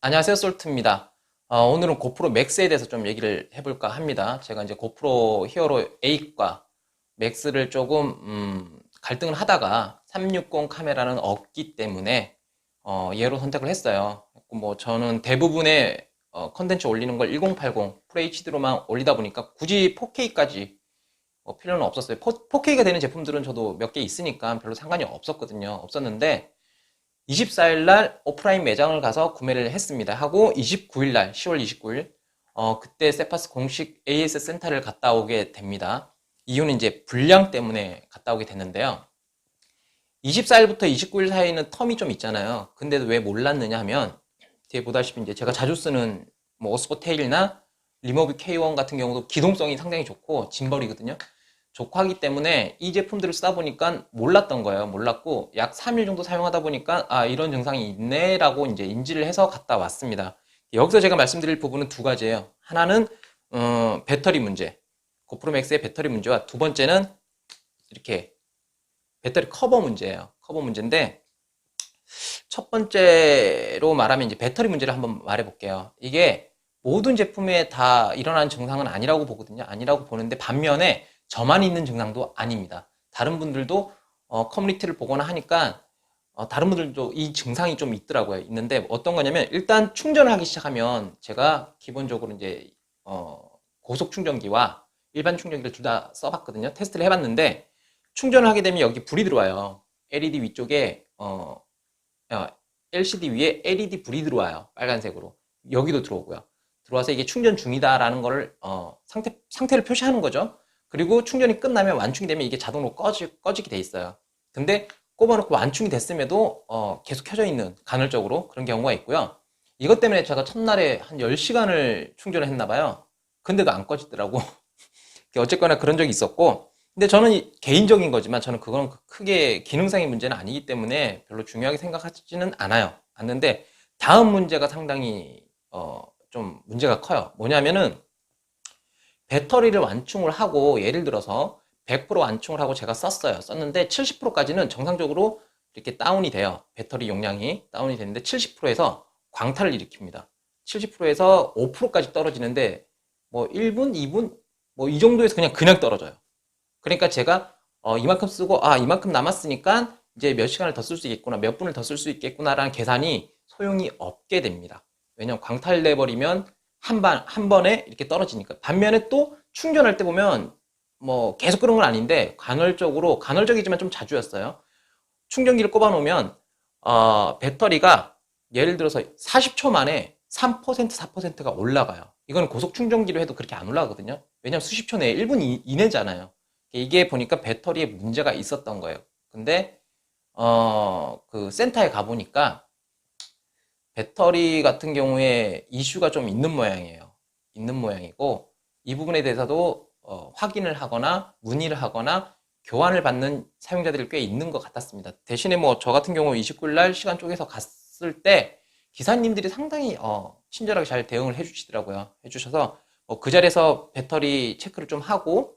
안녕하세요, 솔트입니다. 오늘은 고프로 맥스에 대해서 좀 얘기를 해볼까 합니다. 제가 이제 고프로 히어로 8과 맥스를 조금 갈등을 하다가 360 카메라는 없기 때문에 얘로 선택을 했어요. 뭐 저는 대부분의 컨텐츠 올리는 걸 1080 FHD로만 올리다 보니까 굳이 4K까지 필요는 없었어요. 4K가 되는 제품들은 저도 몇 개 있으니까 별로 상관이 없었는데 24일 날 오프라인 매장을 가서 구매를 했습니다. 하고 29일 날 10월 29일 그때 세파스 공식 AS 센터를 갔다 오게 됩니다. 이유는 이제 불량 때문에 갔다 오게 됐는데요. 24일부터 29일 사이에는 텀이 좀 있잖아요. 근데 왜 몰랐느냐 하면 뒤에 보다시피 이제 제가 자주 쓰는 뭐 오스포 테일이나 리모브 K1 같은 경우도 기동성이 상당히 좋고 짐벌이거든요. 좋고 하기 때문에 이 제품들을 쓰다 보니까 몰랐던 거예요. 몰랐고 약 3일 정도 사용하다 보니까 아 이런 증상이 있네라고 이제 인지를 해서 갔다 왔습니다. 여기서 제가 말씀드릴 부분은 두 가지예요. 하나는 배터리 문제, 고프로 맥스의 배터리 문제와 두 번째는 이렇게 배터리 커버 문제예요. 커버 문제인데 첫 번째로 말하면 이제 배터리 문제를 한번 말해 볼게요. 이게 모든 제품에 다 일어나는 증상은 아니라고 보거든요. 아니라고 보는데 반면에 저만 있는 증상도 아닙니다. 다른 분들도 커뮤니티를 보거나 하니까 다른 분들도 이 증상이 좀 있더라고요. 있는데 어떤 거냐면 일단 충전을 하기 시작하면 제가 기본적으로 이제 고속 충전기와 일반 충전기를 둘 다 써봤거든요. 테스트를 해봤는데 충전을 하게 되면 여기 불이 들어와요. LED 위쪽에 LCD 위에 LED 불이 들어와요. 빨간색으로. 여기도 들어오고요. 들어와서 이게 충전 중이다라는 거를 상태를 표시하는 거죠. 그리고 충전이 끝나면 완충이 되면 이게 자동으로 꺼지게 돼 있어요. 근데 꼽아놓고 완충이 됐음에도 계속 켜져 있는 간헐적으로 그런 경우가 있고요. 이것 때문에 제가 첫날에 한 10시간을 충전을 했나 봐요. 근데도 안 꺼지더라고. 어쨌거나 그런 적이 있었고 근데 저는 개인적인 거지만 저는 그건 크게 기능상의 문제는 아니기 때문에 별로 중요하게 생각하지는 않는데 다음 문제가 상당히 좀 문제가 커요. 뭐냐면은 배터리를 완충을 하고 예를 들어서 100% 완충을 하고 제가 썼는데 70%까지는 정상적으로 이렇게 다운이 돼요. 배터리 용량이 다운이 되는데 70%에서 광탈을 일으킵니다. 70%에서 5%까지 떨어지는데 뭐 1분, 2분 뭐 이 정도에서 그냥 떨어져요. 그러니까 제가 이만큼 쓰고 이만큼 남았으니까 이제 몇 시간을 더 쓸 수 있겠구나, 몇 분을 더 쓸 수 있겠구나라는 계산이 소용이 없게 됩니다. 왜냐면 광탈돼 버리면 한 번에 이렇게 떨어지니까. 반면에 또 충전할 때 보면 뭐 계속 그런 건 아닌데 간헐적이지만 좀 자주였어요. 충전기를 꼽아 놓으면 배터리가 예를 들어서 40초 만에 3%, 4%가 올라가요. 이건 고속 충전기로 해도 그렇게 안 올라가거든요. 왜냐면 수십 초 내에 1분 이내잖아요. 이게 보니까 배터리에 문제가 있었던 거예요. 근데 그 센터에 가보니까 배터리 같은 경우에 이슈가 좀 있는 모양이에요. 있는 모양이고 이 부분에 대해서도 확인을 하거나 문의를 하거나 교환을 받는 사용자들이 꽤 있는 것 같았습니다. 대신에 뭐 저 같은 경우 29일 날 시간 쪼개서 갔을 때 기사님들이 상당히 친절하게 잘 대응을 해주시더라고요. 해주셔서 그 자리에서 배터리 체크를 좀 하고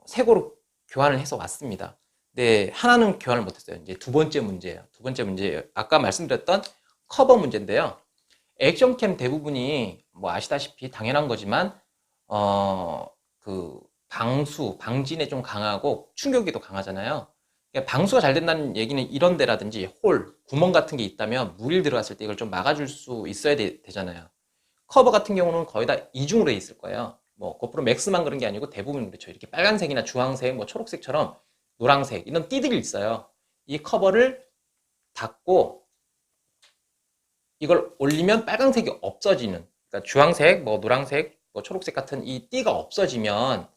새 거로 교환을 해서 왔습니다. 근데 하나는 교환을 못했어요. 이제 두 번째 문제예요. 두 번째 문제예요. 아까 말씀드렸던 커버 문제인데요. 액션캠 대부분이 뭐 아시다시피 당연한 거지만 그 방진에 좀 강하고 충격에도 강하잖아요. 그러니까 방수가 잘 된다는 얘기는 이런 데라든지 홀, 구멍 같은 게 있다면 물이 들어갔을 때 이걸 좀 막아줄 수 있어야 되잖아요. 커버 같은 경우는 거의 다 이중으로 돼 있을 거예요. 뭐 고프로 맥스만 그런 게 아니고 대부분 그렇죠. 이렇게 빨간색이나 주황색, 뭐 초록색처럼 노란색 이런 띠들이 있어요. 이 커버를 닫고 이걸 올리면 빨간색이 없어지는, 그러니까 주황색, 뭐 노란색, 뭐 초록색 같은 이 띠가 없어지면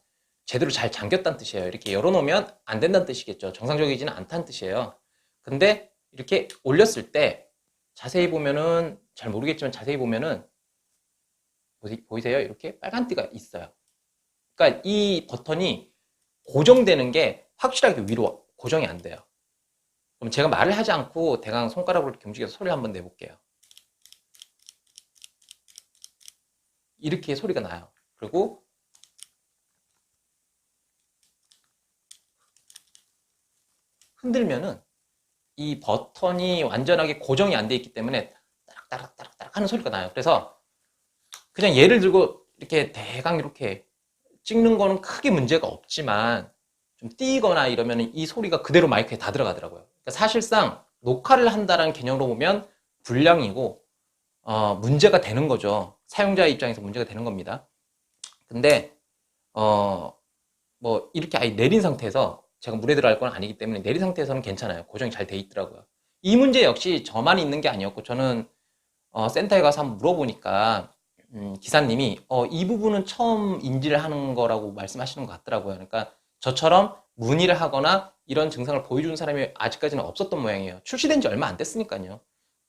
제대로 잘 잠겼다는 뜻이에요. 이렇게 열어놓으면 안 된다는 뜻이겠죠. 정상적이지는 않다는 뜻이에요. 근데 이렇게 올렸을 때 자세히 보면은 잘 모르겠지만 자세히 보면은 보이세요? 이렇게 빨간 띠가 있어요. 그러니까 이 버튼이 고정되는 게 확실하게 위로 고정이 안 돼요. 그럼 제가 말을 하지 않고 대강 손가락으로 이렇게 움직여서 소리를 한번 내볼게요. 이렇게 소리가 나요. 그리고 흔들면은 이 버튼이 완전하게 고정이 안 돼 있기 때문에 따락따락따락따락 하는 소리가 나요. 그래서 그냥 예를 들고 이렇게 대강 이렇게 찍는 거는 크게 문제가 없지만 좀 띄거나 이러면 이 소리가 그대로 마이크에 다 들어가더라고요. 그러니까 사실상 녹화를 한다는 개념으로 보면 불량이고 문제가 되는 거죠. 사용자 입장에서 문제가 되는 겁니다. 근데 뭐 이렇게 아예 내린 상태에서 제가 물에 들어갈 건 아니기 때문에 내린 상태에서는 괜찮아요. 고정이 잘 돼 있더라고요. 이 문제 역시 저만 있는 게 아니었고 저는 센터에 가서 한번 물어보니까 기사님이 이 부분은 처음 인지를 하는 거라고 말씀하시는 것 같더라고요. 그러니까 저처럼 문의를 하거나 이런 증상을 보여주는 사람이 아직까지는 없었던 모양이에요. 출시된 지 얼마 안 됐으니까요.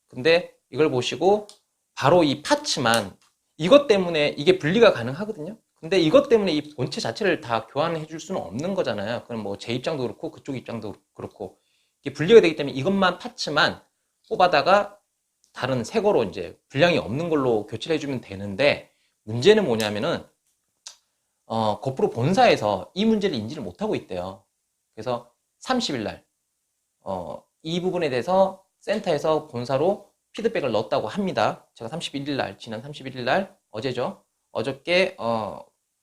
근데 이걸 보시고 바로 이 파츠만 이것 때문에 이게 분리가 가능하거든요. 근데 이것 때문에 이 본체 자체를 다 교환해 줄 수는 없는 거잖아요. 그럼 뭐 제 입장도 그렇고 그쪽 입장도 그렇고 이게 분리가 되기 때문에 이것만 파츠만 뽑아다가 다른 새 거로 이제 분량이 없는 걸로 교체를 해주면 되는데 문제는 뭐냐면은 고프로 본사에서 이 문제를 인지를 못하고 있대요. 그래서 30일 날 이 부분에 대해서 센터에서 본사로 피드백을 넣었다고 합니다. 제가 31일 날, 지난 31일 날 어제죠. 어저께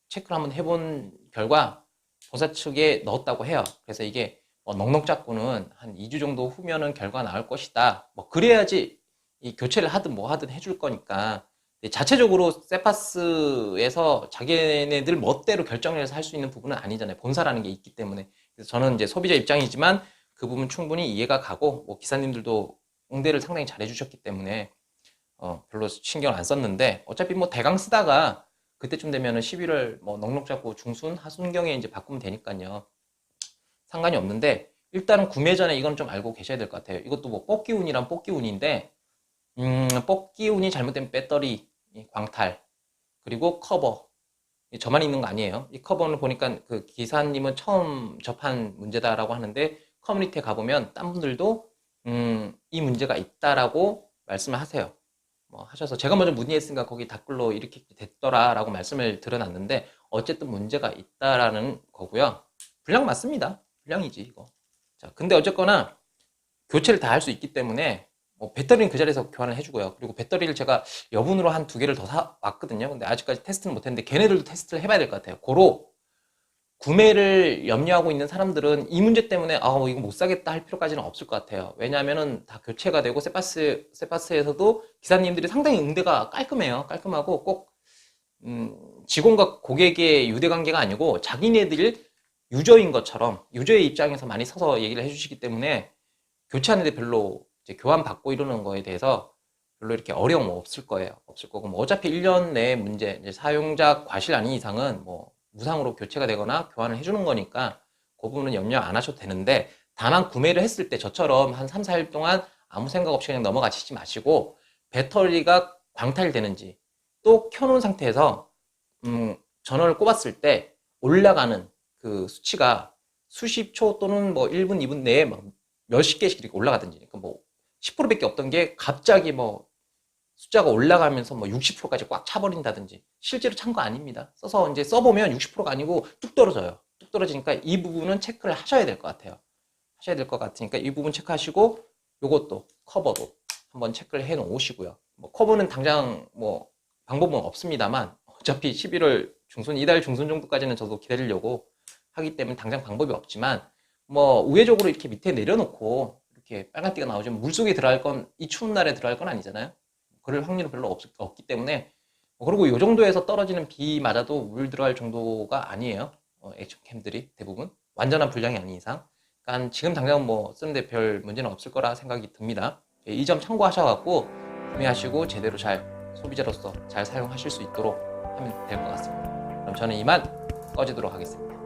체크를 한번 해본 결과 본사 측에 넣었다고 해요. 그래서 이게 넉넉 잡고는 한 2주 정도 후면은 결과가 나올 것이다. 뭐 그래야지 이 교체를 하든 뭐 하든 해줄 거니까 자체적으로 세파스에서 자기네들 멋대로 결정을 해서 할 수 있는 부분은 아니잖아요. 본사라는 게 있기 때문에. 그래서 저는 이제 소비자 입장이지만 그 부분 충분히 이해가 가고 뭐 기사님들도 응대를 상당히 잘 해주셨기 때문에 별로 신경 안 썼는데 어차피 뭐 대강 쓰다가 그때쯤 되면은 11월 뭐 넉넉 잡고 중순 하순경에 이제 바꾸면 되니까요. 상관이 없는데 일단은 구매 전에 이건 좀 알고 계셔야 될 것 같아요. 이것도 뭐 뽑기운이란 뽑기운인데 뽑기운이 잘못된 배터리 광탈 그리고 커버 저만 있는 거 아니에요. 이 커버는 보니까 그 기사님은 처음 접한 문제다라고 하는데 커뮤니티에 가보면 딴 분들도 이 문제가 있다라고 말씀을 하세요. 뭐 하셔서 제가 먼저 문의했으니까 거기 댓글로 이렇게 됐더라라고 말씀을 드려놨는데 어쨌든 문제가 있다라는 거고요. 불량 맞습니다. 불량이지 이거. 자, 근데 어쨌거나 교체를 다 할 수 있기 때문에 배터리는 그 자리에서 교환을 해주고요. 그리고 배터리를 제가 여분으로 한 2개를 더 사왔거든요. 근데 아직까지 테스트는 못했는데 걔네들도 테스트를 해봐야 될 것 같아요. 고로 구매를 염려하고 있는 사람들은 이 문제 때문에 이거 못 사겠다 할 필요까지는 없을 것 같아요. 왜냐하면은 다 교체가 되고 세파스에서도 기사님들이 상당히 응대가 깔끔해요. 깔끔하고 꼭 직원과 고객의 유대관계가 아니고 자기네들 유저인 것처럼 유저의 입장에서 많이 서서 얘기를 해주시기 때문에 교체하는데 별로 이제 교환받고 이러는 거에 대해서 별로 이렇게 어려움 없을 거예요. 없을 거고 뭐 어차피 1년 내에 문제 이제 사용자 과실 아닌 이상은 뭐 무상으로 교체가 되거나 교환을 해주는 거니까 그 부분은 염려 안 하셔도 되는데 다만 구매를 했을 때 저처럼 한 3, 4일 동안 아무 생각 없이 그냥 넘어가시지 마시고 배터리가 광탈되는지 또 켜놓은 상태에서 전원을 꼽았을 때 올라가는 그 수치가 수십 초 또는 뭐 1분, 2분 내에 막 몇십 개씩 이렇게 올라가든지 그러니까 뭐 10%밖에 없던 게 갑자기 뭐 숫자가 올라가면서 뭐 60%까지 꽉 차버린다든지 실제로 찬 거 아닙니다. 써서 이제 써보면 60%가 아니고 뚝 떨어져요. 뚝 떨어지니까 이 부분은 체크를 하셔야 될 것 같아요. 하셔야 될 것 같으니까 이 부분 체크하시고 요것도 커버도 한번 체크를 해 놓으시고요. 뭐 커버는 당장 뭐 방법은 없습니다만 어차피 11월 중순, 이달 중순 정도까지는 저도 기다리려고 하기 때문에 당장 방법이 없지만 뭐 우회적으로 이렇게 밑에 내려놓고 이렇게 빨간띠가 나오지만 물속에 들어갈 건 이 추운 날에 들어갈 건 아니잖아요. 그럴 확률은 별로 없기 때문에 그리고 이 정도에서 떨어지는 비 맞아도 물 들어갈 정도가 아니에요. 액션캠들이 대부분 완전한 불량이 아닌 이상. 그러니까 지금 당장 뭐 쓰는데 별 문제는 없을 거라 생각이 듭니다. 이 점 참고하셔갖고 구매하시고 제대로 잘 소비자로서 잘 사용하실 수 있도록 하면 될 것 같습니다. 그럼 저는 이만 꺼지도록 하겠습니다.